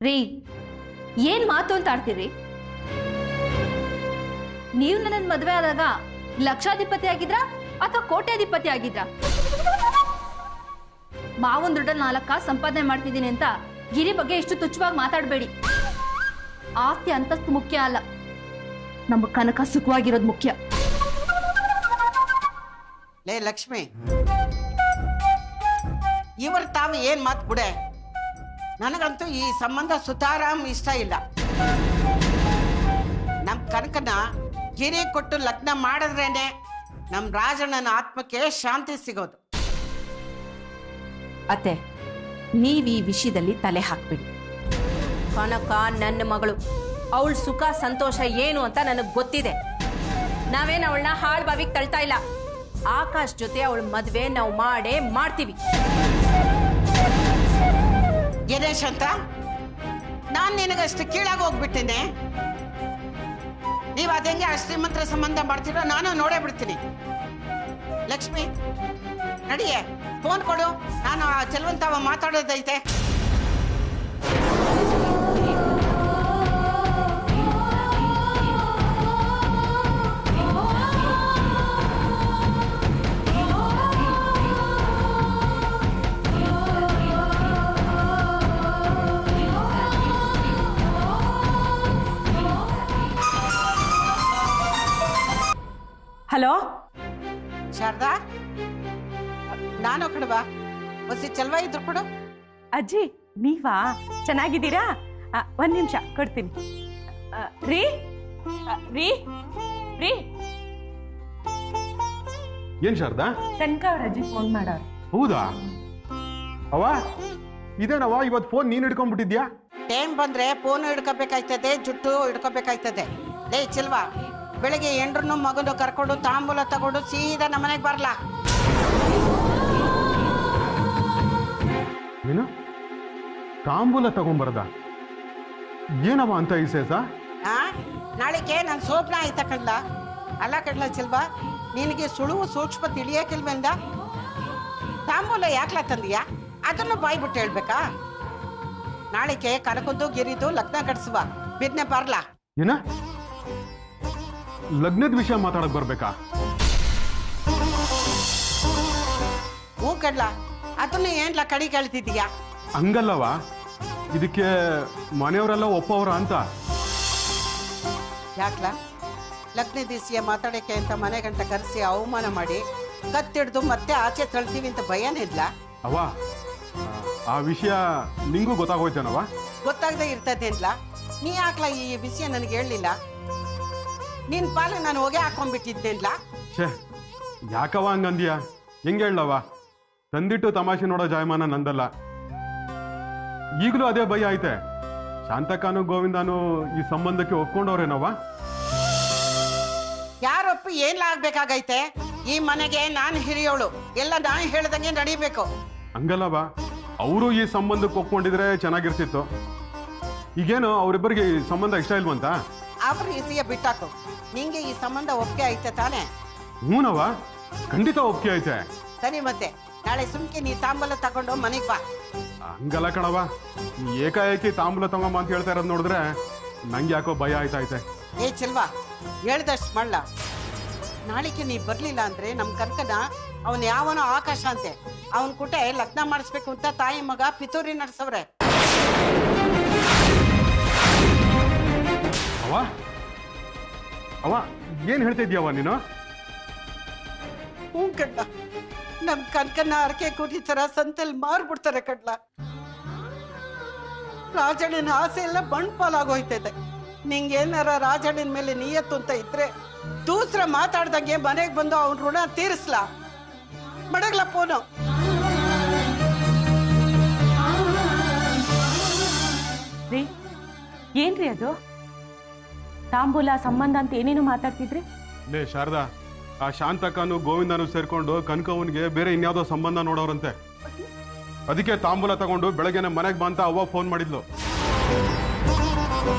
ರೀ ಏನ್ ಮಾತು ಅಂತ ಆಡ್ತೀರಿ? ನೀವು ನನ್ನ ಮದುವೆ ಆದಾಗ ಲಕ್ಷಾಧಿಪತಿ ಆಗಿದ್ರ ಅಥವಾ ಕೋಟ್ಯಾಧಿಪತಿ ಆಗಿದ್ರ? ಮಾವನ್ ದುಡ್ಡಲ್ಲಿ 4 ಕಾಸು ಸಂಪಾದನೆ ಮಾಡ್ತಿದ್ದೀನಿ ಅಂತ ಗಿರಿ ಬಗ್ಗೆ ಇಷ್ಟು ತುಚ್ಛವಾಗಿ ಮಾತಾಡಬೇಡಿ. ಆಸ್ತಿ ಅಂತಸ್ತು ಮುಖ್ಯ ಅಲ್ಲ, ನಮ್ಮ ಕನಕ ಸುಖವಾಗಿರೋದು ಮುಖ್ಯ. ಲೇ ಲಕ್ಷ್ಮಿ, ಇವರು ತಾವು ಏನ್ ಮಾತು ಬಿಡೆ. ನನಗಂತೂ ಈ ಸಂಬಂಧ ಸುತಾರಾಮ್ ಇಷ್ಟ ಇಲ್ಲ. ನಮ್ ಕನಕನ ಗಿರಿ ಕೊಟ್ಟು ಲಗ್ನ ಮಾಡಿದ್ರೇನೆ ನಮ್ ರಾಜಣ್ಣನ ಆತ್ಮಕ್ಕೆ ಶಾಂತಿ ಸಿಗೋದು. ಅತ್ತೆ, ನೀವ್ ಈ ವಿಷಯದಲ್ಲಿ ತಲೆ ಹಾಕ್ಬಿಡಿ. ಕನಕ ನನ್ನ ಮಗಳು, ಅವಳ ಸುಖ ಸಂತೋಷ ಏನು ಅಂತ ನನಗೆ ಗೊತ್ತಿದೆ. ನಾವೇನು ಅವಳನ್ನ ಹಾಳು ಬಾವಿಗೆ ತಳ್ತಾ ಇಲ್ಲ. ಆಕಾಶ್ ಜೊತೆ ಅವಳ ಮದ್ವೆ ನಾವು ಮಾಡೇ ಮಾಡ್ತೀವಿ. ಗಿರೀಶ್ ಅಂತ ನಾನ್ ನಿನಗಷ್ಟು ಕೀಳಾಗಿ ಹೋಗ್ಬಿಟ್ಟೇನೆ. ನೀವು ಅದಂಗೆ ಶ್ರೀಮಂತರ ಸಂಬಂಧ ಮಾಡ್ತೀರೋ ನಾನು ನೋಡೇ ಬಿಡ್ತೀನಿ. ಲಕ್ಷ್ಮಿ ನಡಿಯೇ, ಫೋನ್ ಕೊಡು, ನಾನು ಆ ಚೆಲುವಂತವ ಮಾತಾಡೋದೈತೆ. ಹಲೋ ಶಾರದಾ, ನಾನು ಕಣವಾ, ಹೊಸಿ ಚಲ್ವ ಇದ್ರು ಕೊಡು. ಅಜ್ಜಿ ನೀವಾ? ಚೆನ್ನಾಗಿದ್ದೀರಾ? ಒಂದ್ ನಿಮಿಷ ಕೊಡ್ತೀನಿ. ರೀ ರೀ ರೀ ಏನ್ ಶಾರದಾ? ಕನಕ ಅವ್ರ ಅಜ್ಜಿ ಫೋನ್ ಮಾಡೋರು. ಹೌದಾ? ಅವ ಇದೇನವ ಇವತ್ತು ಫೋನ್ ನೀನ್ ಹಿಡ್ಕೊಂಡ್ಬಿಟ್ಟಿದ್ಯಾ? ಟೈಮ್ ಬಂದ್ರೆ ಫೋನ್ ಹಿಡ್ಕೋಬೇಕಾಯ್ತದೆ, ಜುಟ್ಟು ಹಿಡ್ಕೋಬೇಕಾಯ್ತದೆ. ಲೇ ಚಿಲ್ವಾ, ಬೆಳಿಗ್ಗೆ ಎಂಡ್ರನ್ನು ಮಗನು ಕರ್ಕೊಂಡು ತಾಂಬೂಲ ತಗೊಂಡು ಸೀದಾ ನಮ್ಮನೆಗೆ ಬರ್ಲಾ? ಏನು ತಾಂಬೂಲ ತಗೊಂಬರದ? ಏನವ ಅಂತ ವಿಶೇಷ? ನಾಳೆಗೆ ನಾನು ಸೋಪ್ನ ಆಯ್ತಾ ಕಡ್ಲ? ಅಲ್ಲ ಕಡ್ಲ ಚಿಲ್ವಾ, ನಿನಗೆ ಸುಳುವು ಸೂಕ್ಷ್ಮ ತಿಳಿಯಕಿಲ್ವೆಂದ? ತಾಂಬೂಲ ಯಾಕ್ಲಾ ತಂದಿಯಾ? ಅದನ್ನು ಬಾಯ್ಬಿಟ್ಟು ಹೇಳ್ಬೇಕಾ? ನಾಳೆಗೆ ಕನಕದ್ದು ಗಿರಿದು ಲಗ್ನ ಕಟ್ಸುವ, ಬಿದ್ನೆ ಬರ್ಲಾ? ಏನ ಲಗ್ನದ ವಿಷಯ ಮಾತಾಡಕ್ ಬರ್ಬೇಕಾ? ಹೂ ಕಡ್ಲ, ಅದನ್ನು ಏನ್ಲ ಕಡಿ ಕೇಳ್ತಿದೀಯಾ? ಹಂಗಲ್ಲವ, ಇದಕ್ಕೆ ಮನೆಯವರೆಲ್ಲ ಒಪ್ಪವ್ರ ಅಂತ. ಯಾಕ್ಲ ಲಗ್ನ ದಿವಸ ಮಾತಾಡಕ್ಕೆ ಅಂತ ಮನೆ ಗಂಟ ಕರೆಸಿ ಅವಮಾನ ಮಾಡಿ ಕತ್ತಿಡ್ದು ಮತ್ತೆ ಆಚೆ ತಳ್ತೀವಿ ಅಂತ ಭಯನಿಲ್ಲ? ಅವ ಆ ವಿಷಯ ನಿಂಗೂ ಗೊತ್ತಾಗೋಯ್ತೇನವ? ಗೊತ್ತಾಗದೆ ಇರ್ತದೆ ಅನ್ಲ? ನೀ ಯಾಕ್ಲ ಈ ವಿಷಯ ನನಗೆ ಹೇಳಲಿಲ್ಲ? ನಿನ್ ಪಾಲು ನಾನು ಹೊಗೆ ಹಾಕೊಂಡ್ಬಿಟ್ಟಿದ್ದೇನ್ಲ? ಛೇ, ಯಾಕವ ಹಂಗಂದಿಯ? ಹೆಂಗೆ ಹೇಳವ? ತಂದಿಟ್ಟು ತಮಾಷೆ ನೋಡೋ ಜಾಯಮಾನ ನಂದಲ್ಲ. ಈಗಲೂ ಅದೇ ಭಯ ಐತೆ. ಶಾಂತಕಾನು ಗೋವಿಂದಾನು ಈ ಸಂಬಂಧಕ್ಕೆ ಒಪ್ಕೊಂಡವ್ರೇನವ? ಯಾರೊಪ್ಪು ಏನ್ಲ ಆಗ್ಬೇಕಾಗೈತೆ? ಈ ಮನೆಗೆ ನಾನು ಹಿರಿಯೋಳು, ಎಲ್ಲ ನಾನು ಹೇಳ್ದಂಗೆ ನಡಿಬೇಕು. ಹಂಗಲ್ಲವ, ಅವರು ಈ ಸಂಬಂಧಕ್ಕೆ ಒಪ್ಕೊಂಡಿದ್ರೆ ಚೆನ್ನಾಗಿರ್ತಿತ್ತು. ಈಗೇನು ಅವರಿಬ್ಬರಿಗೆ ಈ ಸಂಬಂಧ ಇಷ್ಟ ಇಲ್ವಂತ? ಅವ್ರ ಇಸಿಯ ಬಿಟ್ಟಾಕು. ನಿಂಗೆ ಈ ಸಂಬಂಧ ಒಪ್ಪಿಗೆ ಐತೆ ತಾನೆ? ಹ್ಞೂನವ, ಖಂಡಿತ ಒಪ್ಪಿಗೆ ಐತೆ. ಸರಿ, ಮತ್ತೆ ನಾಳೆ ಸುಮ್ಕೆ ನೀ ತಾಂಬೂಲ ತಗೊಂಡು ಮನೆಗೆ ಬಾ. ಹಂಗಲ್ಲ ಕಣವ, ಏಕಾಏಕಿ ತಾಂಬೂಲ ತಗೊಂಬ ಅಂತ ಹೇಳ್ತಾ ಇರೋದು ನೋಡಿದ್ರೆ ನಂಗೆ ಯಾಕೋ ಭಯ ಆಯ್ತಾಯ್ತೆ. ಏ ಚೆಲ್ವಾ, ಹೇಳ್ದಷ್ಟು ಮಾಡ್ಲ. ನಾಳೆಗೆ ನೀ ಬರ್ಲಿಲ್ಲ ಅಂದ್ರೆ ನಮ್ ಕನಕನ ಅವನ್ ಯಾವನೋ ಆಕಾಶ ಅಂತೆ ಅವನ್ ಕುಟೆ ಲಗ್ನ ಮಾಡಿಸ್ಬೇಕು ಅಂತ ತಾಯಿ ಮಗ ಪಿತೂರಿ ನಡೆಸವ್ರೆ. ಅವ ಅವ ಏನ್ ಹೇಳ್ತಾ ಇದ್ಯವ ನೀನು? ಹ್ಞೂ ಕಡ್ಲ, ನಮ್ ಕನಕನ ಅರಕೆ ಕೂಟಿ ತರ ಸಂತೆಲ್ ಮಾರ್ಬಿಡ್ತಾರೆ ಕಡ್ಲ. ರಾಜಣ್ಣನ ಆಸೆ ಎಲ್ಲ ಬಂಡ್ಪಾಲಾಗೋಯ್ತದೆ. ನಿಂಗೇನಾರ ರಾಜಣ್ಣನ ಮೇಲೆ ನಿಯತ್ತು ಅಂತ ಇದ್ರೆ ದೂಸ್ರ ಮಾತಾಡ್ದಂಗೆ ಮನೆಗೆ ಬಂದು ಅವನ್ ಋಣ ತೀರಿಸ್ಲಾ? ಮಡಗ್ಲ ಫೋನು. ರೀ ಏನ್ರಿ ಅದು? ತಾಂಬೂಲ ಸಂಬಂಧ ಅಂತ ಏನೇನು ಮಾತಾಡ್ತಿದ್ರಿ? ಲೇ ಶಾರದಾ, ಆ ಶಾಂತಕನು ಗೋವಿಂದನು ಸೇರ್ಕೊಂಡು ಕನಕವನ್ಗೆ ಬೇರೆ ಇನ್ಯಾವುದೋ ಸಂಬಂಧ ನೋಡೋರಂತೆ. ಅದಕ್ಕೆ ತಾಂಬೂಲ ತಗೊಂಡು ಬೆಳಗ್ಗೆನೆ ಮನೆಗೆ ಬಂತ ಅವ್ವ ಫೋನ್ ಮಾಡಿದ್ಲು.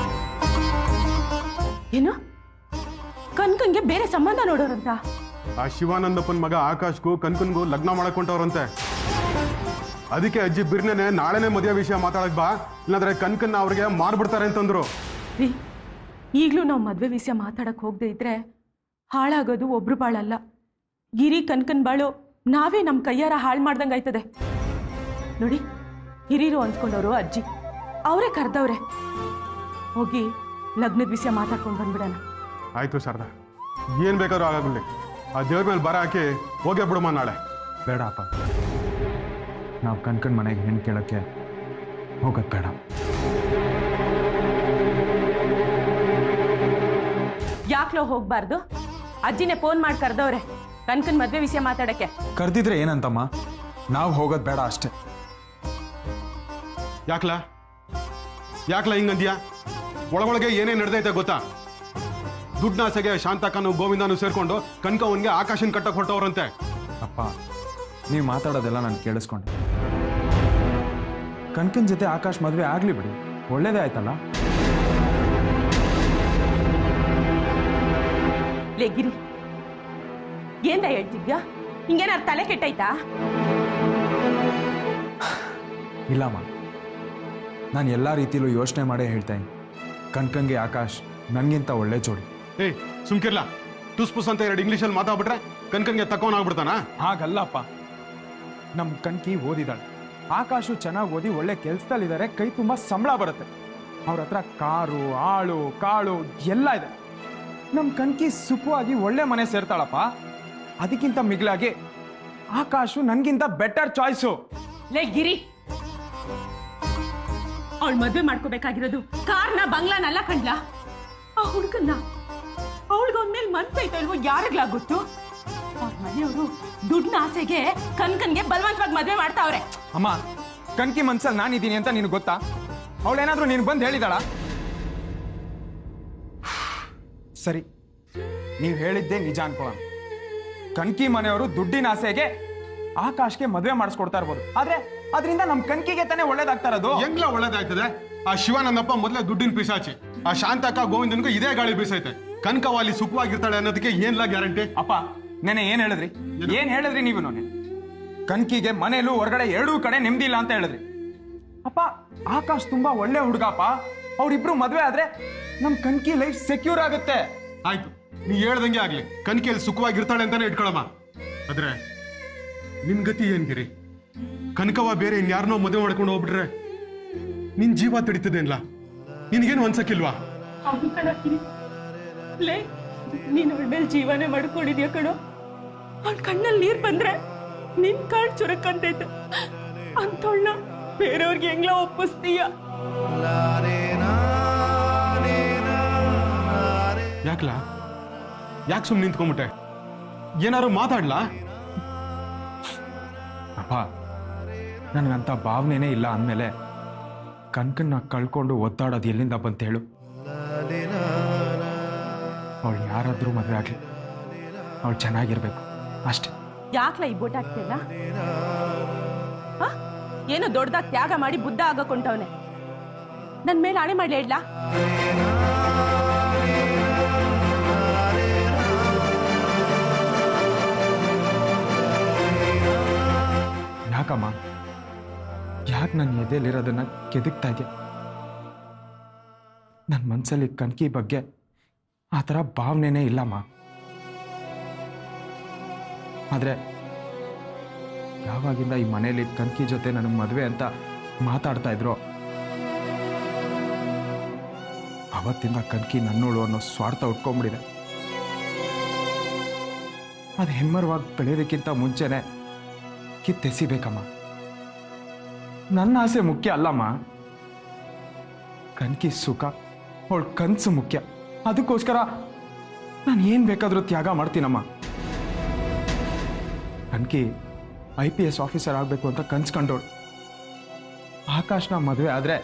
ಏನು ಕನ್ಕನ್ಗೆ ಬೇರೆ ಸಂಬಂಧ ನೋಡೋರಂತ? ಆ ಶಿವಾನಂದಪ್ಪನ ಮಗ ಆಕಾಶ್ಗೂ ಕನ್ಕನ್ಗೂ ಲಗ್ನ ಮಾಡಕೊಂಡವ್ರಂತೆ. ಅದಕ್ಕೆ ಅಜ್ಜಿ ಬಿರ್ನೇನೆ ನಾಳೆನೇ ಮದುವೆ ವಿಷಯ ಮಾತಾಡಕ್ ಬಾ, ಇಲ್ಲಾಂದ್ರೆ ಕನ್ಕನ್ನ ಅವ್ರಿಗೆ ಮಾಡ್ಬಿಡ್ತಾರೆ ಅಂತಂದ್ರು. ರೀ, ಈಗಲೂ ನಾವು ಮದುವೆ ವಿಷಯ ಮಾತಾಡಕ್ಕೆ ಹೋಗದೆ ಇದ್ರೆ ಹಾಳಾಗೋದು ಒಬ್ರು ಬಾಳಲ್ಲ, ಗಿರಿ ಕನ್ಕನ್ ಬಾಳು ನಾವೇ ನಮ್ಮ ಕೈಯಾರ ಹಾಳು ಮಾಡ್ದಂಗೆ ಆಯ್ತದೆ. ನೋಡಿ, ಹಿರಿಯರು ಅಂದ್ಕೊಂಡವರು ಅಜ್ಜಿ ಅವರೇ ಕರೆದವ್ರೆ. ಹೋಗಿ ಲಗ್ನದ ವಿಷಯ ಮಾತಾಡ್ಕೊಂಡು ಬಂದ್ಬಿಡೋಣ. ಆಯ್ತು ಶಾರದಾ, ಏನ್ ಬೇಕಾದ್ರೂ ಆಗಾಗ್ಲಿ. ಆ ದೇವ್ರ ಮೇಲೆ ಬರ ಹಾಕಿ ಹೋಗೇ ಬಿಡಮ್ಮ ನಾಳೆ. ಬೇಡ ಅಪ್ಪ, ನಾವು ಕನ್ಕನ್ ಮನೆಗೆ ಹೆಣ್ಣು ಕೇಳಕ್ಕೆ ಹೋಗೋದು ಬೇಡ. ಯಾಕ್ಲೋ ಹೋಗ್ಬಾರ್ದು? ಅಜ್ಜಿನೇ ಫೋನ್ ಮಾಡಿ ಕರೆದವ್ರೆ ಕನ್ಕನ್ ಮದ್ವೆ ವಿಷಯ ಮಾತಾಡಕ್ಕೆ. ಕರೆದಿದ್ರೆ ಏನಂತಮ್ಮ, ನಾವು ಹೋಗೋದು ಬೇಡ ಅಷ್ಟೇ. ಯಾಕ್ಲಾ ಹಿಂಗಂದ್ಯಾ? ಒಳಗೊಳಗೆ ಏನೇನು ನಡೆದೈತೆ ಗೊತ್ತಾ? ದುಡ್ಡಾಸೆಗೆ ಶಾಂತಕ್ಕನು ಗೋವಿಂದನು ಸೇರ್ಕೊಂಡು ಕನ್ಕವನ್ಗೆ ಆಕಾಶನ್ ಕಟ್ಟಕ್ಕೆ ಹೊರಟವ್ರಂತೆ. ಅಪ್ಪ, ನೀವು ಮಾತಾಡೋದೆಲ್ಲ ನಾನು ಕೇಳಿಸ್ಕೊಂಡೆ. ಕನ್ಕನ್ ಜೊತೆ ಆಕಾಶ್ ಮದುವೆ ಆಗ್ಲಿ ಬಿಡಿ, ಒಳ್ಳೇದೇ ಆಯ್ತಲ್ಲ. ಲೇ ಗಿರಿ, ಏನ್ದ ಹೇಳ್ತಿದ್ಯಾ? ಹಿಂಗೇನಾರು ತಲೆ ಕೆಟ್ಟೈತಾ? ಇಲ್ಲಮ್ಮ, ನಾನು ಎಲ್ಲ ರೀತಿಲೂ ಯೋಚನೆ ಮಾಡೇ ಹೇಳ್ತಾ ಇದ್ದೀನಿ. ಕನ್ಕನ್ಗೆ ಆಕಾಶ್ ನನಗಿಂತ ಒಳ್ಳೆ ಜೋಡಿ. ಸುಮ್ಕಿರ್ಲ, ಟುಸ್ ಪುಸ್ ಅಂತ 2 ಇಂಗ್ಲೀಷಲ್ಲಿ ಮಾತಾಡ್ಬಿಟ್ರೆ ಕನ್ಕನ್ಗೆ ತಕ್ಕೊಂಡಾಗ್ಬಿಡ್ತಾನ? ಹಾಗಲ್ಲಪ್ಪ, ನಮ್ಮ ಕನ್ಕಿ ಓದಿದಾಳೆ, ಆಕಾಶು ಚೆನ್ನಾಗಿ ಓದಿ ಒಳ್ಳೆ ಕೆಲ್ಸದಲ್ಲಿದ್ದಾರೆ, ಕೈ ತುಂಬ ಸಂಬಳ ಬರುತ್ತೆ, ಅವ್ರ ಹತ್ರ ಕಾರು ಆಳು ಕಾಳು ಎಲ್ಲ ಇದೆ. ನಮ್ಮ ಕನ್ಕಿ ಸುಖವಾಗಿ ಒಳ್ಳೆ ಮನೆ ಸೇರ್ತಾಳಪ್ಪ. ಅದಕ್ಕಿಂತ ಮಿಗಿಲಾಗಿ ಆಕಾಶು ನನ್ಗಿಂತ ಬೆಟರ್ ಚಾಯ್ಸು. ಲೇ ಗಿರಿ, ಅವಳು ಮದ್ವೆ ಮಾಡ್ಕೋಬೇಕಾಗಿರೋದು ಕಾರ್ನ ಬಂಗ್ಲಾನಲ್ಲ ಕಣ್ಲ, ಆ ಹುಡುಗನ್ನ. ಅವಳಿಗೆ ಒಂದ್ಮೇಲೆ ಮನ್ಸೈತೋ ಇಲ್ವೋ ಯಾರಿಗ್ಲಾ ಗೊತ್ತು? ಅವ್ರ ಮನೆಯವರು ದುಡ್ಡಿನ ಆಸೆಗೆ ಕನ್ಕನ್ಗೆ ಬಲವಂತವಾಗಿ ಮದ್ವೆ ಮಾಡ್ತಾವ್ರೆ. ಅಮ್ಮ, ಕನ್ಕಿ ಮನ್ಸಲ್ಲಿ ನಾನಿದ್ದೀನಿ ಅಂತ ನಿನಗೆ ಗೊತ್ತಾ? ಅವಳೇನಾದ್ರೂ ನೀನು ಬಂದು ಹೇಳಿದಾಳ? ಸರಿ, ನೀವು ಹೇಳಿದ್ದೆ ನಿಜ ಅನ್ಕೊಳ್ಳೋಣ. ಕನ್ಕಿ ಮನೆಯವರು ದುಡ್ಡಿನ ಆಸೆಗೆ ಆಕಾಶ್ಗೆ ಮದುವೆ ಮಾಡಿಸ್ಕೊಡ್ತಾ ಇರ್ಬೋದು, ಆದ್ರೆ ಅದರಿಂದ ನಮ್ ಕನ್ಕಿಗೆ ತಾನೇ ಒಳ್ಳೇದಾಗ್ತಾ ಇರೋದು. ಹೆಂಗ್ಲ ಒಳ್ಳೇದಾಯ್ತದೆ? ಆ ಶಿವಾನಂದಪ್ಪ ಮೊದಲೇ ದುಡ್ಡಿನ ಪಿಸಾಚಿ, ಆ ಶಾಂತಕ್ಕ ಗೋವಿಂದನ್ಗೂ ಇದೇ ಗಾಳಿ ಬೀಸೈತೆ. ಕನಕವಾಲಿ ಸುಖವಾಗಿರ್ತಾಳೆ ಅನ್ನೋದಕ್ಕೆ ಏನ್ಲ ಗ್ಯಾರಂಟಿ? ಅಪ್ಪ, ನೆನೆ ಏನ್ ಹೇಳಿದ್ರಿ ನೀವು? ಕನ್ಕಿಗೆ ಮನೇಲೂ ಹೊರಗಡೆ ಎರಡೂ ಕಡೆ ನೆಮ್ಮದಿ ಇಲ್ಲ ಅಂತ ಹೇಳಿದ್ರಿ. ಅಪ್ಪ, ಆಕಾಶ್ ತುಂಬಾ ಒಳ್ಳೆ ಹುಡುಗಪ್ಪ, ಅವ್ರಿಬ್ರು ಮದ್ವೆ ಆದ್ರೆ ನಮ್ ಕನ್ಕಿ ಲೈಫ್ ಸೆಕ್ಯೂರ್ ಆಗುತ್ತೆ. ಆಯ್ತು, ನೀ ಹೇಳ್ದಂಗೆ ಆಗ್ಲಿ, ಕನ್ಕಿಯಲ್ಲಿ ಸುಖವಾಗಿರ್ತಾಳೆ ಅಂತಾನೆ ಇಟ್ಕೊಳಮ್ಮ. ಆದ್ರೆ ನಿನ್ ಗತಿ ಏನ್ ಗಿರಿ? ಕನಕವ ಬೇರೆ ಇನ್ಯಾರನೋ ಮದುವೆ ಮಾಡ್ಕೊಂಡು ಹೋಗ್ಬಿಟ್ರೆ ನಿನ್ ಜೀವ ತಡಿತದೇನ್ಲ? ನಿನ್ಗೇನು ಅನ್ಸಕ್ಕಿಲ್ವಾ? ಲೇ, ನೀನ್ ಅವಳ ಮೇಲೆ ಜೀವನೇ ಮಾಡ್ಕೊಂಡಿದ್ಯಾ ಕಣೋ. ಅವಳ ಕಣ್ಣಲ್ಲಿ ನೀರ್ ಬಂದ್ರೆ ನಿನ್ ಕಾಳ್ ಚುರಕ್ಕಂತೈತೆ. ಅಂತವಳನ್ನ ಬೇರೆಯವ್ರಿಗೆ ಹೆಂಗ್ಲ ಒಪ್ಪಿಸ್ತೀಯ? ಯಾಕೆ ಸುಮ್ಮನೆ ನಿಂತ್ಕೊಂಡ್ಬಿಟ್ಟೆ? ಏನಾರು ಮಾತಾಡ್ಲಾ? ಅಪ್ಪ, ನನಗಂತ ಭಾವನೆನೇ ಇಲ್ಲ ಅಂದಮೇಲೆ ಕನ್ಕನ್ನ ಕಳ್ಕೊಂಡು ಒದ್ದಾಡೋದು ಎಲ್ಲಿಂದ ಬಂತ ಹೇಳು? ಅವಳು ಯಾರಾದ್ರೂ ಮದುವೆ ಆಗ್ಲಿ, ಅವಳು ಚೆನ್ನಾಗಿರ್ಬೇಕು ಅಷ್ಟೇ. ಯಾಕ್ಲ ಈ ಬೋಟ್ ಹಾಕ್ತಿಲ್ಲ? ಏನೋ ದೊಡ್ಡದಾಗಿ ತ್ಯಾಗ ಮಾಡಿ ಬುದ್ಧ ಆಗಕೊಂಡವನೆ. ನನ್ ಮೇಲೆ ಆಣೆ ಮಾಡ್ಲಿ ಹೇಳ್ಲಾ? ಯಾಕಮ್ಮ, ಯಾಕೆ ನನ್ನ ಎದೆಯಲ್ಲಿರೋದನ್ನ ಕೆದಕ್ತಾ ಇದೆಯಾ? ನನ್ನ ಮನಸ್ಸಲ್ಲಿ ಕನ್ಕಿ ಬಗ್ಗೆ ಆ ಥರ ಭಾವನೆನೇ ಇಲ್ಲಮ್ಮ. ಆದರೆ ಯಾವಾಗಿಂದ ಈ ಮನೇಲಿ ಕನ್ಕಿ ಜೊತೆ ನನಗೆ ಮದುವೆ ಅಂತ ಮಾತಾಡ್ತಾ ಇದ್ರು, ಅವತ್ತಿಂದ ಕನ್ಕಿ ನನ್ನೋಳು ಅನ್ನೋ ಸ್ವಾರ್ಥ ಉಟ್ಕೊಂಡ್ಬಿಟ್ಟಿದೆ. ಅದು ಹೆಮ್ಮರವಾಗಿ ಬೆಳೆಯೋದಕ್ಕಿಂತ ಮುಂಚೆನೆ ಕಿತ್ತೆಸಿಬೇಕಮ್ಮ. ನನ್ನ ಆಸೆ ಮುಖ್ಯ ಅಲ್ಲಮ್ಮ, ಕನ್ಕಿ ಸುಖ, ಅವಳ ಕನ್ಸು ಮುಖ್ಯ. ಅದಕ್ಕೋಸ್ಕರ ನಾನು ಏನ್ ಬೇಕಾದ್ರೂ ತ್ಯಾಗ ಮಾಡ್ತೀನಮ್ಮ. ಕನ್ಕಿ IPS ಆಫೀಸರ್ ಆಗ್ಬೇಕು ಅಂತ ಕನ್ಸ್ಕೊಂಡೋಳು. ಆಕಾಶ್ನ ಮದುವೆ ಆದ್ರೆ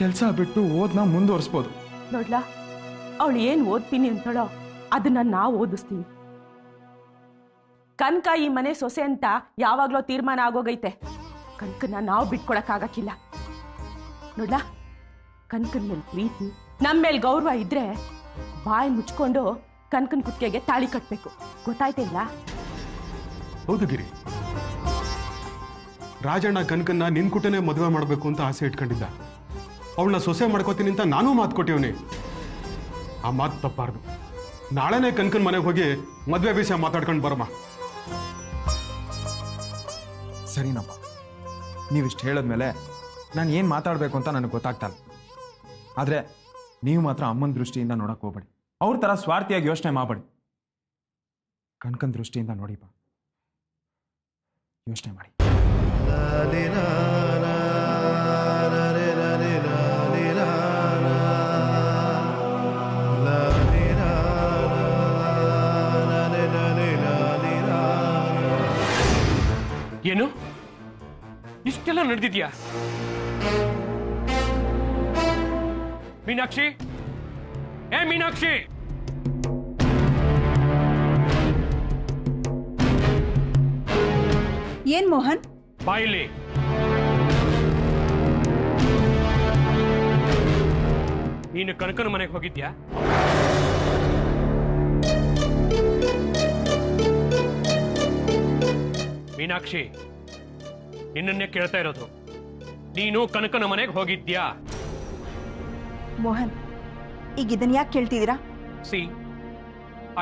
ಕೆಲಸ ಬಿಟ್ಟು ಓದ್ನ ಮುಂದುವರಿಸ್ಬೋದು. ನೋಡ್ಲಾ, ಅವಳು ಏನ್ ಓದ್ತೀನಿ ಅಂತಳೋ ಅದನ್ನ ನಾವು ಓದಿಸ್ತೀವಿ. ಕನ್ಕ ಈ ಮನೆ ಸೊಸೆ ಅಂತ ಯಾವಾಗ್ಲೋ ತೀರ್ಮಾನ ಆಗೋಗೈತೆ. ಕನ್ಕನ್ನ ನಾವು ಬಿಟ್ಕೊಡಕ್ಕಾಗಕ್ಕಿಲ್ಲ. ನೋಡ್ಲಾ, ಕನ್ಕನ್ ಮೇಲೆ ಪ್ರೀತಿ, ನಮ್ಮ ಮೇಲೆ ಗೌರವ ಇದ್ರೆ ಬಾಯಿ ಮುಚ್ಕೊಂಡು ಕನ್ಕನ್ ಕುತ್ತಿಗೆಗೆ ತಾಳಿ ಕಟ್ಬೇಕು. ಗೊತ್ತಾಯ್ತಿಲ್ಲ? ಹೌದು ಗಿರಿ, ರಾಜಣ್ಣ ಕನಕನ್ನ ನಿನ್ ಕುಟನೆ ಮದುವೆ ಮಾಡಬೇಕು ಅಂತ ಆಸೆ ಇಟ್ಕೊಂಡಿದ್ದ. ಅವಳನ್ನ ಸೊಸೆ ಮಾಡ್ಕೋತೀನಿ ಅಂತ ನಾನೂ ಮಾತು ಕೊಟ್ಟಿವ್ನಿ. ಆ ಮಾತು ತಪ್ಪಾರ್ದು. ನಾಳೆನೇ ಕನಕನ್ ಮನೆಗೆ ಹೋಗಿ ಮದುವೆ ವಿಷಯ ಮಾತಾಡ್ಕೊಂಡು ಬರಮ್ಮ. ಸರಿನಪ್ಪ, ನೀವಿಷ್ಟು ಹೇಳಿದ್ಮೇಲೆ ನಾನು ಏನು ಮಾತಾಡಬೇಕು ಅಂತ ನನಗೆ ಗೊತ್ತಾಗ್ತಾ ಇಲ್ಲ. ಆದರೆ ನೀವು ಮಾತ್ರ ಅಮ್ಮನ ದೃಷ್ಟಿಯಿಂದ ನೋಡಕ್ಕೆ ಹೋಗ್ಬೇಡಿ. ಅವ್ರ ಥರ ಸ್ವಾರ್ಥಿಯಾಗಿ ಯೋಚನೆ ಮಾಡಬೇಡಿ. ಕನಕನ ದೃಷ್ಟಿಯಿಂದ ನೋಡಿಪ್ಪ, ಯೋಚನೆ ಮಾಡಿ. ಏನು ಇಷ್ಟೆಲ್ಲ ನಡೆದಿದ್ಯಾ? ಮೀನಾಕ್ಷಿ, ಏ ಮೀನಾಕ್ಷಿ, ಏನ್ ಮೋಹನ್? ಬಾಯಿಲಿ. ನೀನು ಕನಕನ ಮನೆಗೆ ಹೋಗಿದ್ಯಾ? ಮೀನಾಕ್ಷಿ, ನಿನ್ನನ್ನೇ ಕೇಳ್ತಾ ಇರೋದು. ನೀನು ಕನಕನ ಮನೆಗೆ ಹೋಗಿದ್ಯಾ? ಮೋಹನ್, ಈಗ ಇದನ್ನ ಯಾಕೆ ಕೇಳ್ತಿದ್ದೀರಾ? See,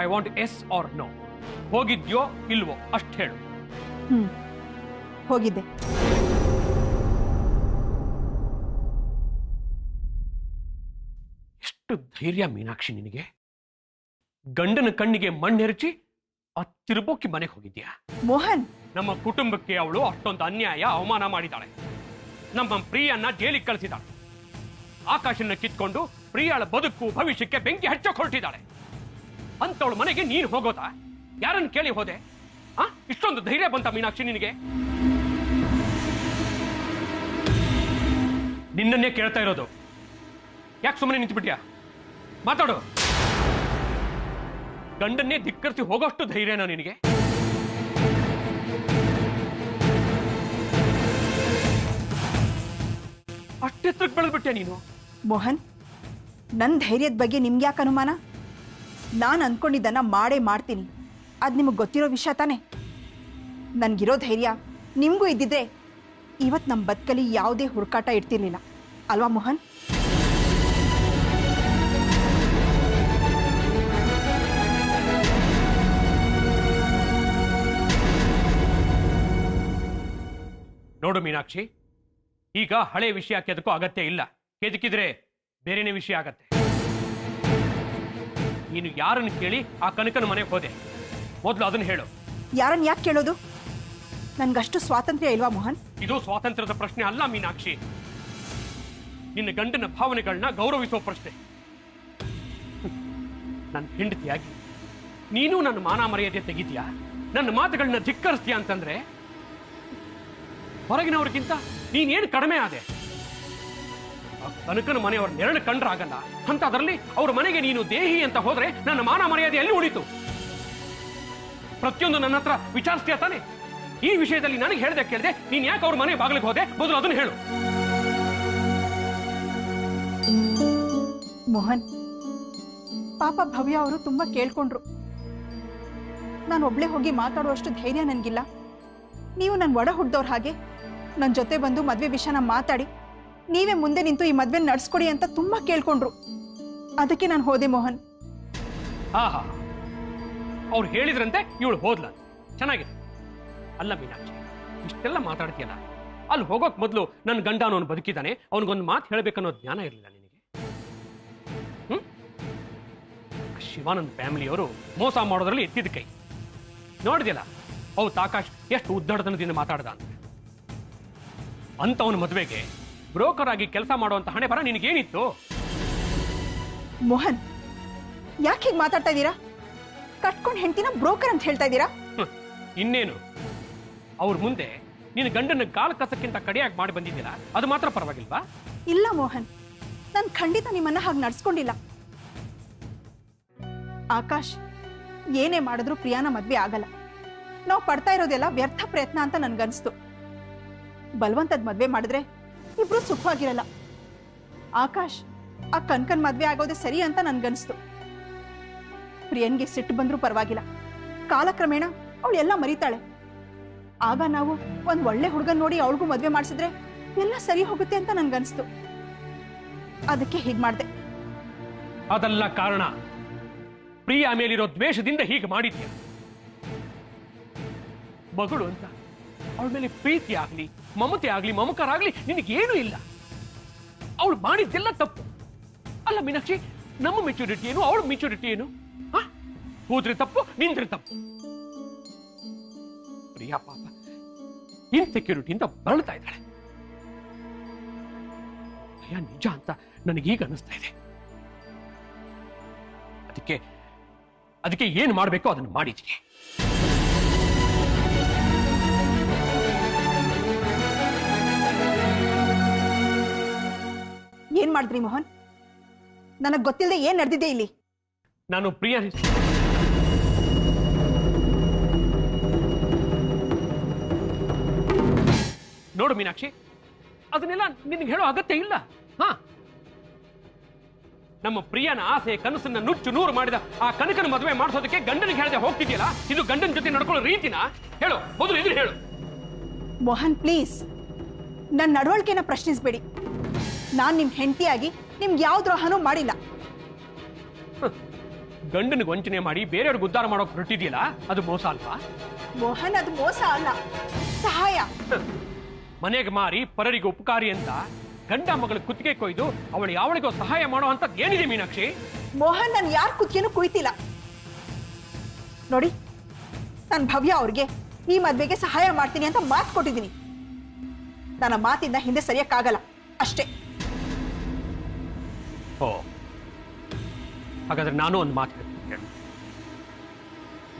I want yes or no. ಹೋಗಿದ್ಯೋ ಇಲ್ವೋ ಅಷ್ಟು ಹೇಳು. ಹೋಗಿದ್ದೆ. ಎಷ್ಟು ಧೈರ್ಯ ಮೀನಾಕ್ಷಿ ನಿನಗೆ? ಗಂಡನ ಕಣ್ಣಿಗೆ ಮಣ್ಣೆರಚಿ ಆ ತಿರುಬೋಕಿ ಮನೆಗೆ ಹೋಗಿದ್ಯಾ? ಮೋಹನ್, ನಮ್ಮ ಕುಟುಂಬಕ್ಕೆ ಅವಳು ಅಷ್ಟೊಂದು ಅನ್ಯಾಯ ಅವಮಾನ ಮಾಡಿದ್ದಾಳೆ. ನಮ್ಮ ಪ್ರಿಯನ್ನ ಜೈಲಿಗೆ ಕಳಿಸಿದಾಳೆ. ಆಕಾಶನ ಕಿತ್ಕೊಂಡು ಪ್ರಿಯಾಳ ಬದುಕು ಭವಿಷ್ಯಕ್ಕೆ ಬೆಂಕಿ ಹಚ್ಚೋಕ್ ಹೊರಟಿದ್ದಾಳೆ. ಅಂತವಳ ಮನೆಗೆ ನೀನು ಹೋಗೋದಾ? ಯಾರನ್ನು ಕೇಳಿ ಹೋದೆ? ಇಷ್ಟೊಂದು ಧೈರ್ಯ ಬಂತ ಮೀನಾಕ್ಷಿ ನಿನಗೆ? ನಿನ್ನನ್ನೇ ಕೇಳ್ತಾ ಇರೋದು. ಯಾಕೆ ಸುಮ್ಮನೆ ನಿಂತುಬಿಟ್ಯಾ? ಮಾತಾಡು. ಗಂಡನ್ನೇ ಧಿಕ್ಕರಿಸಿ ಹೋಗೋಷ್ಟು ಧೈರ್ಯನಾ ನಿನಗೆ? ಅಷ್ಟೆತ್ತಕ್ಕೆ ಬೆಳೆದ್ಬಿಟ್ಟೆ ನೀನು. ಮೋಹನ್, ನನ್ನ ಧೈರ್ಯದ ಬಗ್ಗೆ ನಿಮ್ಗೆ ಯಾಕೆ ಅನುಮಾನ? ನಾನು ಅಂದ್ಕೊಂಡಿದ್ದನ್ನ ಮಾಡೇ ಮಾಡ್ತೀನಿ. ಅದು ನಿಮಗೆ ಗೊತ್ತಿರೋ ವಿಷಯ ತಾನೆ. ನನಗಿರೋ ಧೈರ್ಯ ನಿಮಗೂ ಇದ್ದಿದ್ರೆ ಇವತ್ತು ನಮ್ಮ ಬದುಕಲ್ಲಿ ಯಾವುದೇ ಹುಡುಕಾಟ ಇರ್ತಿರ್ಲಿಲ್ಲ ಅಲ್ವಾ ಮೋಹನ್? ನೋಡು ಮೀನಾಕ್ಷಿ, ಈಗ ಹಳೆ ವಿಷಯ ಕೆದಕೋ ಅಗತ್ಯ ಇಲ್ಲ. ಕೆದಕಿದ್ರೆ ಬೇರೆನೇ ವಿಷಯ ಆಗತ್ತೆ. ನೀನು ಯಾರನ್ನು ಕೇಳಿ ಆ ಕನಕನ ಮನೆಗೆ ಹೋದೆ? ಮೊದಲು ಅದನ್ನು ಹೇಳು. ಯಾರನ್ನು ಯಾಕೆ ಕೇಳೋದು? ನನ್ಗಷ್ಟು ಸ್ವಾತಂತ್ರ್ಯ ಇಲ್ವಾ ಮೋಹನ್? ಇದು ಸ್ವಾತಂತ್ರ್ಯದ ಪ್ರಶ್ನೆ ಅಲ್ಲ ಮೀನಾಕ್ಷಿ. ನಿನ್ನ ಗಂಡನ ಭಾವನೆಗಳನ್ನ ಗೌರವಿಸುವ ಪ್ರಶ್ನೆ. ನನ್ನ ಹೆಂಡತಿಯಾಗಿ ನೀನು ನನ್ನ ಮಾನ ಮರ್ಯಾದೆ ತೆಗಿತೀಯಾ? ನನ್ನ ಮಾತುಗಳನ್ನ ಧಿಕ್ಕರಿಸ್ತೀಯ ಅಂತಂದ್ರೆ ಹೊರಗಿನವ್ರಿಗಿಂತ ನೀನೇನು ಕಡಿಮೆ ಆದೆ? ಕನಕನ ಮನೆಯವ್ರ ನೆರಳು ಕಂಡ್ರಾಗಲ್ಲ ಅಂತ ಅದರಲ್ಲಿ ಅವ್ರ ಮನೆಗೆ ನೀನು ದೇಹಿ ಅಂತ ಹೋದ್ರೆ ನನ್ನ ಮಾನ ಮರ್ಯಾದೆ ಎಲ್ಲಿ ಉಳಿತು? ಪ್ರತಿಯೊಂದು ನನ್ನ ಹತ್ರ ವಿಚಾರಿಸ್ತೀಯ ತಾನೆ? ಈ ವಿಷಯದಲ್ಲಿ ನನಗೆ ಹೇಳ್ದೆ ಕೇಳಿದೆ, ನೀನ್ ಯಾಕೆ ಅವ್ರ ಮನೆ ಬಾಗಿಲಿಗೆ ಹೋದೆ? ಮೊದಲು ಅದನ್ನು ಹೇಳು. ಮೋಹನ್, ಪಾಪ ಭವ್ಯ ಅವರು ತುಂಬಾ ಕೇಳ್ಕೊಂಡ್ರು. ನಾನು ಒಬ್ಳೆ ಹೋಗಿ ಮಾತಾಡುವಷ್ಟು ಧೈರ್ಯ ನನ್ಗಿಲ್ಲ. ನೀವು ನನ್ನ ಒಡ ಹುಡ್ದವ್ರ ಹಾಗೆ ನನ್ನ ಜೊತೆ ಬಂದು ಮದ್ವೆ ವಿಷಯನ ಮಾತಾಡಿ ನೀವೇ ಮುಂದೆ ನಿಂತು ಈ ಮದ್ವೆ ನಡ್ಸ್ಕೊಡಿ ಅಂತ ತುಂಬಾ ಕೇಳ್ಕೊಂಡ್ರು. ಅದಕ್ಕೆ ನಾನು ಹೋದೆ ಮೋಹನ್. ಆಹಾ, ಅವ್ರು ಹೇಳಿದ್ರಂತೆ ಇವಳು ಹೋದ್ಲ. ಚೆನ್ನಾಗಿದೆ. ಅಲ್ಲ ಮೀನಾಕ್ಷಿ, ಇಷ್ಟೆಲ್ಲ ಮಾತಾಡ್ತೀಯಲ್ಲ, ಅಲ್ಲಿ ಹೋಗೋಕ್ ಮೊದಲು ನನ್ನ ಗಂಡ ಅವನು ಬದುಕಿದ್ದಾನೆ, ಅವನಿಗೊಂದು ಮಾತು ಹೇಳ್ಬೇಕನ್ನೋ ಜ್ಞಾನ ಇರಲಿಲ್ಲ ನಿನಗೆ? ಶಿವಾನಂದ್ ಫ್ಯಾಮಿಲಿಯವರು ಮೋಸ ಮಾಡೋದ್ರಲ್ಲಿ ಎತ್ತಿದ ಕೈ ನೋಡಿದ್ಯಲ್ಲ. ಹೌದು, ಆಕಾಶ್ ಎಷ್ಟು ಉದ್ದಡತನದಿಂದ ಮಾತಾಡ್ದ ಅಂತ. ಅಂತವನ ಮದುವೆಗೆ ಬ್ರೋಕರ್ ಆಗಿ ಕೆಲಸ ಮಾಡುವಂತ ಹಣೆ ಬರ ನಿನಗೇನಿತ್ತು? ಮೋಹನ್, ಯಾಕೆ ಹೀಗೆ ಮಾತಾಡ್ತಾ ಇದ್ದೀರಾ? ಕಟ್ಕೊಂಡು ಹೆಂಡತಿನ ಬ್ರೋಕರ್ ಅಂತ ಹೇಳ್ತಾ ಇದ್ದೀರಾ? ಇನ್ನೇನು, ಅವ್ರ ಮುಂದೆ ನಿನ್ನ ಗಂಡನ ಕಾಲ ಕಸಕ್ಕಿಂತ ಕಡೆಯಾಗಿ ಮಾಡಿ ಬಂದಿದ್ದಿಲ್ಲ, ಅದು ಮಾತ್ರ ಪರವಾಗಿಲ್ವಾ? ಇಲ್ಲ ಮೋಹನ್, ನಾನು ಖಂಡಿತ ನಿಮ್ಮನ್ನ ಹಾಗೆ ನಡ್ಸ್ಕೊಂಡಿಲ್ಲ. ಆಕಾಶ್ ಏನೇ ಮಾಡಿದ್ರು ಪ್ರಿಯಾನ ಮದ್ವೆ ಆಗಲ್ಲ. ನಾವು ಪಡ್ತಾ ಇರೋದೆಲ್ಲ ವ್ಯರ್ಥ ಪ್ರಯತ್ನ ಅಂತ ನನ್ಗನ್ಸ್ತು. ಬಲವಂತದ ಮದ್ವೆ ಮಾಡಿದ್ರೆ ಇಬ್ರು ಸುಖವಾಗಿರಲ್ಲ. ಆಕಾಶ್ ಆ ಕನ್ಕನ್ ಮದ್ವೆ ಆಗೋದೇ ಸರಿ ಅಂತ ನನ್ಗನ್ಸ್ತು. ಪ್ರಿಯನ್ಗೆ ಸಿಟ್ಟು ಬಂದ್ರೂ ಪರವಾಗಿಲ್ಲ, ಕಾಲಕ್ರಮೇಣ ಅವಳು ಎಲ್ಲ ಮರಿತಾಳೆ. ಆಗ ನಾವು ಒಂದ್ ಒಳ್ಳೆ ಹುಡುಗನ್ ನೋಡಿ ಅವಳಿಗೂ ಮದ್ವೆ ಮಾಡಿಸಿದ್ರೆ ಎಲ್ಲ ಸರಿ ಹೋಗುತ್ತೆ ಅಂತ ನನ್ಗನ್ಸ್ತು. ಅದಕ್ಕೆ ಹೀಗ್ ಮಾಡ್ದೆ. ಅದಲ್ಲ ಕಾರಣ. ಪ್ರಿಯ ಮೇಲಿರೋ ದ್ವೇಷದಿಂದ ಹೀಗೆ ಮಾಡಿದ್ಯ. ಮಗಳು ಅಂತ ಅವಳ ಮೇಲೆ ಪ್ರೀತಿ ಆಗ್ಲಿ, ಮಮತೆ ಆಗ್ಲಿ, ಮಮಕಾರ ಆಗ್ಲಿ ನಿನಗೇನು ಇಲ್ಲ. ಅವಳು ಮಾಡಿದ್ದೆಲ್ಲ ತಪ್ಪು. ಅಲ್ಲ ಮೀನಾಕ್ಷಿ, ನಮ್ಮ ಮೆಚುರಿಟಿ ಏನು, ಅವಳ ಮೆಚುರಿಟಿ ಏನು? ಕೂತ್ರೆ ತಪ್ಪು, ನಿಂತ್ರೆ ತಪ್ಪು. ಪ್ರಿಯಾ ಪಾಪ ಇನ್ಸೆಕ್ಯೂರಿಟಿಯಿಂದ ಬಳಲ್ತಾ ಇದ್ದಾಳೆ. ಭಯ ನಿಜ ಅಂತ ನನಗೀಗ ಅನಿಸ್ತಾ ಇದೆ. ಅದಕ್ಕೆ ಏನ್ ಮಾಡ್ಬೇಕೋ ಅದನ್ನು ಮಾಡಿದ್ದೀನಿ. ಏನ್ ಮಾಡಿದ್ರಿ ಮೋಹನ್? ನನಗ್ ಗೊತ್ತಿಲ್ಲದೆ ಏನ್ ನಡೆದಿದೆ ಇಲ್ಲಿ? ನಾನು ಪ್ರಿಯ ನೋಡು ಮೀನಾಕ್ಷಿ, ಅದನ್ನೆಲ್ಲ ನಿನಗೆ ಹೇಳೋ ಅಗತ್ಯ ಇಲ್ಲ. ನಮ್ಮ ಪ್ರಿಯನ ಆಸೆ ಕನಸನ್ನ ನುಚ್ಚು ನೂರು ಮಾಡಿದ ಆ ಕನಕನ ಮದುವೆ ಮಾಡಿಸೋದಕ್ಕೆ ಗಂಡನಿಗೆ ಹೇಳದೆ ಹೋಗ್ತಿದ್ಯಲ್ಲ, ಇದು ಗಂಡನ ಜೊತೆ ನಡ್ಕೊಳ್ಳೋ ರೀತಿನ? ಹೇಳು, ಮೊದಲು ಇದ್ರೆ ಹೇಳು. ಮೋಹನ್ ಪ್ಲೀಸ್, ನನ್ನ ನಡವಳಿಕೆನ ಪ್ರಶ್ನಿಸಬೇಡಿ. ನಾನ್ ನಿಮ್ ಹೆಂಡತಿಯಾಗಿ ನಿಮ್ಗೆ ಯಾವ ದ್ರೋಹನೂ ಮಾಡಿಲ್ಲ. ಗಂಡನಿಗೆ ವಂಚನೆ ಮಾಡಿ ಬೇರೆಯವ್ರಿಗೆ ಉದ್ಧಾರ ಮಾಡೋಕೆ ಹೊರಟಿದ್ಯಲ್ಲ, ಅದು ಮೋಸ ಅಲ್ವಾ? ಮೋಹನ್, ಅದು ಮೋಸ ಅಲ್ಲ, ಸಹಾಯ. ಮನೆಗೆ ಮಾರಿ ಪರರಿಗೆ ಉಪಕಾರಿ ಅಂತ ಗಂಡ ಮಗಳ ಕುತ್ತಿಗೆ ಕೊಯ್ದು ಅವಳು ಯಾವಳಿಗೋ ಸಹಾಯ ಮಾಡೋ ಅಂತ ಏನಿದೆ ಮೀನಾಕ್ಷಿ? ಮೋಹನ್, ನಾನು ಯಾರ ಕುತ್ತಿಗೆನೂ ಕುಯ್ತಿಲ್ಲ. ನೋಡಿ, ನಾನು ಭವ್ಯ ಅವ್ರಿಗೆ ಈ ಮದ್ವೆಗೆ ಸಹಾಯ ಮಾಡ್ತೀನಿ ಅಂತ ಮಾತು ಕೊಟ್ಟಿದ್ದೀನಿ. ನನ್ನ ಮಾತಿಂದ ಹಿಂದೆ ಸರಿಯಕ್ಕಾಗಲ್ಲ ಅಷ್ಟೇ. ಓ, ಹಾಗಾದ್ರೆ ನಾನು ಒಂದು ಮಾತು ಹೇಳ್ತೀನಿ.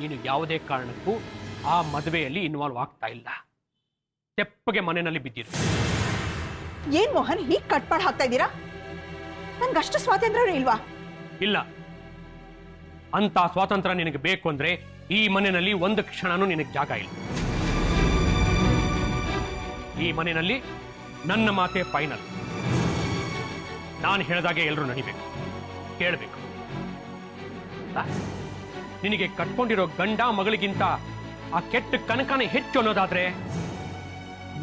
ನೀನು ಯಾವುದೇ ಕಾರಣಕ್ಕೂ ಆ ಮದುವೆಯಲ್ಲಿ ಇನ್ವಾಲ್ವ್ ಆಗ್ತಾ ಇಲ್ಲ. ತೆಪ್ಪಗೆ ಮನೆಯಲ್ಲಿ ಬಿದ್ದಿರು. ಏನ್ ಮೋಹನ್ ಹೀಗ್ ಕಟ್ಪಾಡ್ ಹಾಕ್ತಾ ಇದ್ದೀರಾ? ನನ್ಗಷ್ಟು ಸ್ವಾತಂತ್ರ್ಯ ಇಲ್ವಾ? ಇಲ್ಲ. ಅಂತ ಸ್ವಾತಂತ್ರ್ಯ ನಿನಗೆ ಬೇಕು ಅಂದ್ರೆ ಈ ಮನೆಯಲ್ಲಿ ಒಂದು ಕ್ಷಣನೂ ನಿನಗೆ ಜಾಗ ಇಲ್ಲ. ಈ ಮನೆಯಲ್ಲಿ ನನ್ನ ಮಾತೆ ಫೈನಲ್. ನಾನು ಹೇಳಿದಾಗೆ ಎಲ್ಲರೂ ನಡಿಬೇಕು, ಕೇಳಬೇಕು. ನಿನಗೆ ಕಟ್ಕೊಂಡಿರೋ ಗಂಡ ಮಗಳಿಗಿಂತ ಆ ಕೆಟ್ಟ ಕನಕನೇ ಹೆಚ್ಚು ಅನ್ನೋದಾದ್ರೆ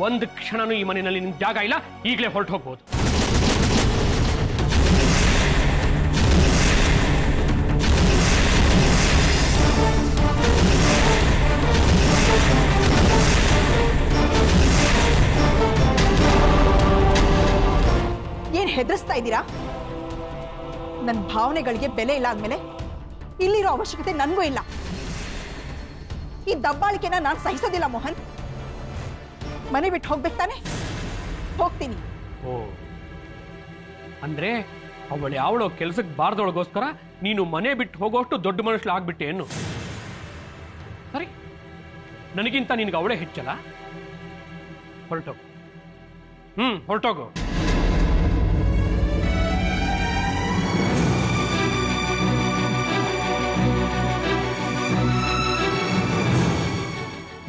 ಒಂದು ಕ್ಷಣನೂ ಈ ಮನೆಯಲ್ಲಿ ನಿಮ್ಗೆ ಜಾಗ ಇಲ್ಲ. ಈಗಲೇ ಹೊರಟು ಹೋಗ್ಬೋದು. ಏನ್ ಹೆದರ್ಸ್ತಾ ಇದ್ದೀರಾ? ನನ್ನ ಭಾವನೆಗಳಿಗೆ ಬೆಲೆ ಇಲ್ಲ ಅಂದ್ಮೇಲೆ ಇಲ್ಲಿರೋ ಅವಶ್ಯಕತೆ ನನ್ಗೂ ಇಲ್ಲ. ಈ ದಬ್ಬಾಳಿಕೆನ ನಾನು ಸಹಿಸೋದಿಲ್ಲ ಮೋಹನ್. ಮನೆ ಬಿಟ್ಟು ಹೋಗ್ಬೇಕು ತಾನೆ? ಹೋಗ್ತೀನಿ. ಓ, ಅಂದ್ರೆ ಅವಳು ಯಾವಳೋ ಕೆಲ್ಸಕ್ಕೆ ಬಾರ್ದೊಳಗೋಸ್ಕರ ನೀನು ಮನೆ ಬಿಟ್ಟು ಹೋಗೋಷ್ಟು ದೊಡ್ಡ ಮನುಷ್ಯ ಆಗ್ಬಿಟ್ಟೆ ಏನು? ಸರಿ, ನನಗಿಂತ ನಿನ್ಗೆ ಅವಳೇ ಹೆಚ್ಚಲ್ಲ. ಹೊರಟೋಗು. ಹೊರಟೋಗು.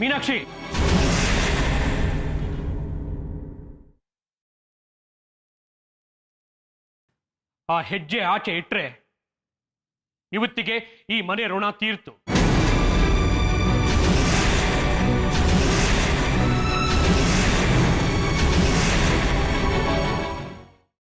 ಮೀನಾಕ್ಷಿ, ಆ ಹೆಜ್ಜೆ ಆಚೆ ಇಟ್ರೆ ಇವತ್ತಿಗೆ ಈ ಮನೆ ಋಣ ತೀರ್ತು.